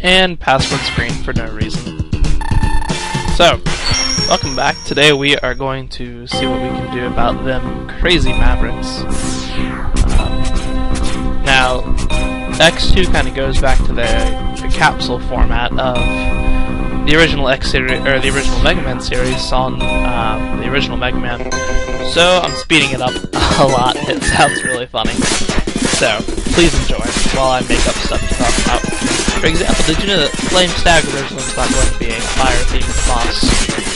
and password screen for no reason. So, welcome back. Today we are going to see what we can do about them crazy Mavericks. Now, X2 kind of goes back to the capsule format of the original X series, or the original Mega Man series on the original Mega Man. So I'm speeding it up a lot. It sounds really funny. So please enjoy while I make up stuff to talk about. For example, did you know that Flame Stagger originally was not going to be a fire-themed boss?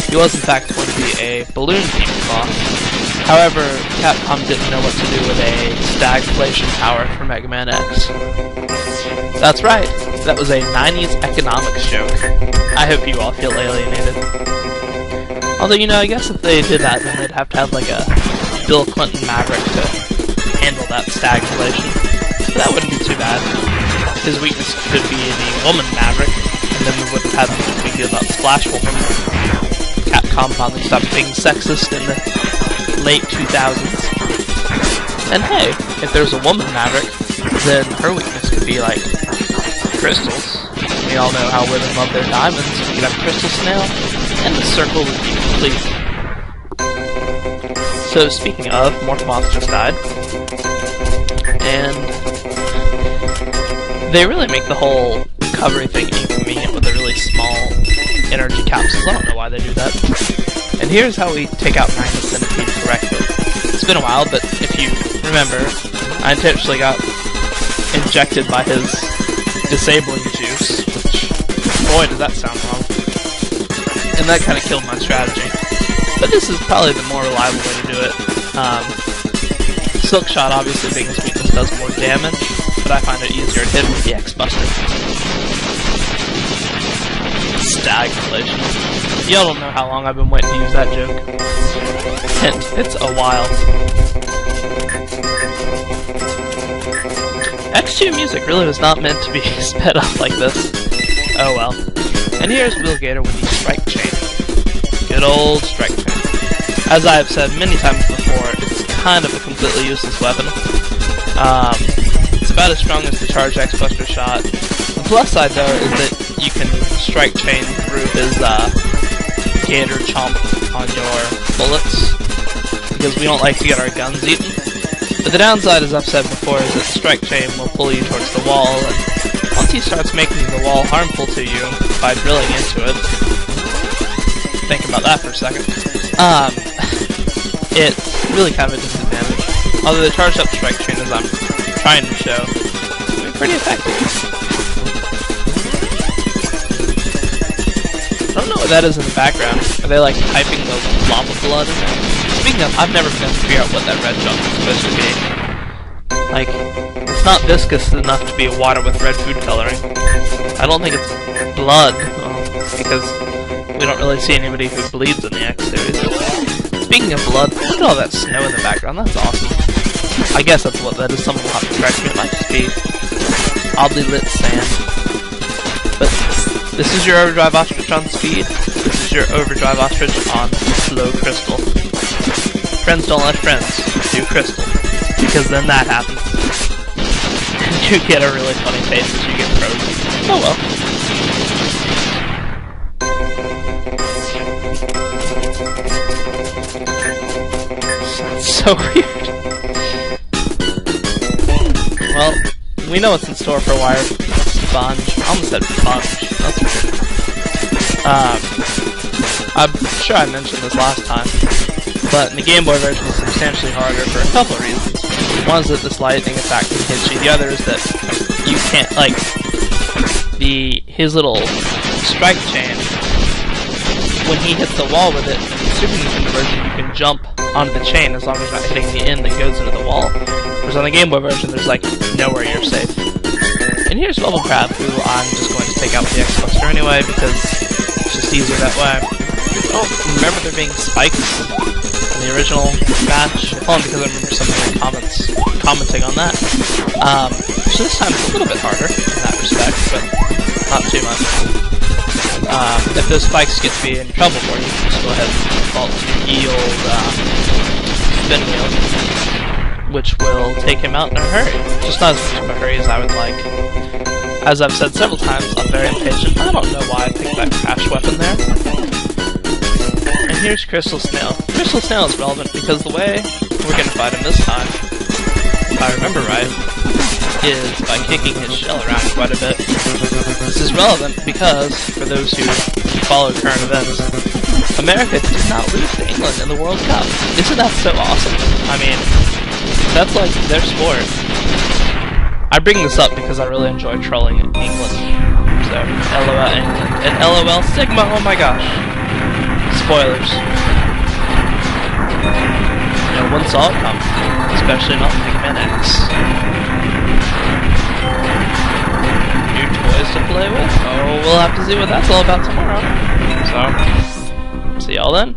He was in fact going to be a balloon-themed boss. However, Capcom didn't know what to do with a stagflation power for Mega Man X. That's right, that was a 90s economics joke. I hope you all feel alienated. Although, you know, I guess if they did that, then they'd have to have like a Bill Clinton Maverick to handle that stagflation. But that wouldn't be too bad. His weakness could be the woman Maverick, and then we wouldn't have a big deal about Splash Woman. Capcom finally stopped being sexist in the late 2000s. And hey, if there's a woman Maverick, then her weakness could be like crystals. We all know how women love their diamonds. You could have a crystal snail, and the circle would be complete. So speaking of, Morphomoth just died. And they really make the whole recovery thing inconvenient with a really small energy capsules. I don't know why they do that. And here's how we take out Magnus Centipede correctly. It's been a while, but if you remember, I intentionally got injected by his disabling juice, which, boy, does that sound wrong. And that kind of killed my strategy. But this is probably the more reliable way to do it. Silk Shot, obviously, being his weakness, does more damage, but I find it easier to hit with the X-Buster. Stagflation. Y'all don't know how long I've been waiting to use that joke. Hint, it's a while. X2 music really was not meant to be sped up like this. Oh well. And here's Wheelgator with the Strike Chain. Good old Strike Chain. As I have said many times before, it's kind of a completely useless weapon. It's about as strong as the charged X-Buster shot. The plus side, though, is that you can Strike Chain through his Gator Chomp on your bullets, because we don't like to get our guns eaten. But the downside, as I've said before, is that Strike Chain will pull you towards the wall, and once he starts making the wall harmful to you by drilling into it, think about that for a second, it's really kind of a disadvantage. Although the charged up Strike Chain, as I'm trying to show, can be pretty effective. I don't know what that is in the background. Are they like typing the lava blood in there? Speaking of, I've never been able to figure out what that red junk is supposed to be. Like, it's not viscous enough to be water with red food coloring. I don't think it's blood, because we don't really see anybody who bleeds in the X series. Speaking of blood, look at all that snow in the background, that's awesome. I guess that's what that is. Someone will have to correct me. It might just be oddly lit sand. But this is your Overdrive Ostrich on speed. This is your Overdrive Ostrich on slow crystal. Friends don't let friends do crystal, because then that happens. And you get a really funny face as you get frozen. Oh well. So weird. Well, we know what's in store for Wire Sponge. I almost said Sponge. That's weird. I'm sure I mentioned this last time, but in the Game Boy version it's substantially harder for a couple of reasons. One is that this lightning attack can hit you. The other is that you can't, like, his little Strike Chain, when he hits the wall with it, in the Super Nintendo version you can jump onto the chain as long as you're not hitting the end that goes into the wall. Whereas on the Game Boy version, there's like nowhere you're safe. And here's Bubble Crab, who I'm just going to take out with the X-Buster anyway, because it's just easier that way. I don't remember there being spikes in the original match, only because I remember some of the commenting on that. So this time it's a little bit harder in that respect, but not too much. If those spikes get to be in trouble for you, just go ahead and default to the old spin wheel, which will take him out in a hurry. Just not as much of a hurry as I would like. As I've said several times, I'm very impatient. I don't know why I picked that crash weapon there. And here's Crystal Snail. Crystal Snail is relevant because the way we're gonna fight him this time, if I remember right, is by kicking his shell around quite a bit. This is relevant because, for those who follow current events, America did not lose to England in the World Cup. Isn't that so awesome? I mean, that's like their sport. I bring this up because I really enjoy trolling England. So, LOL England. And LOL Sigma, oh my gosh. Spoilers. No one saw it come. Especially not Mega Man X. New toys to play with? Oh, we'll have to see what that's all about tomorrow. So, see y'all then.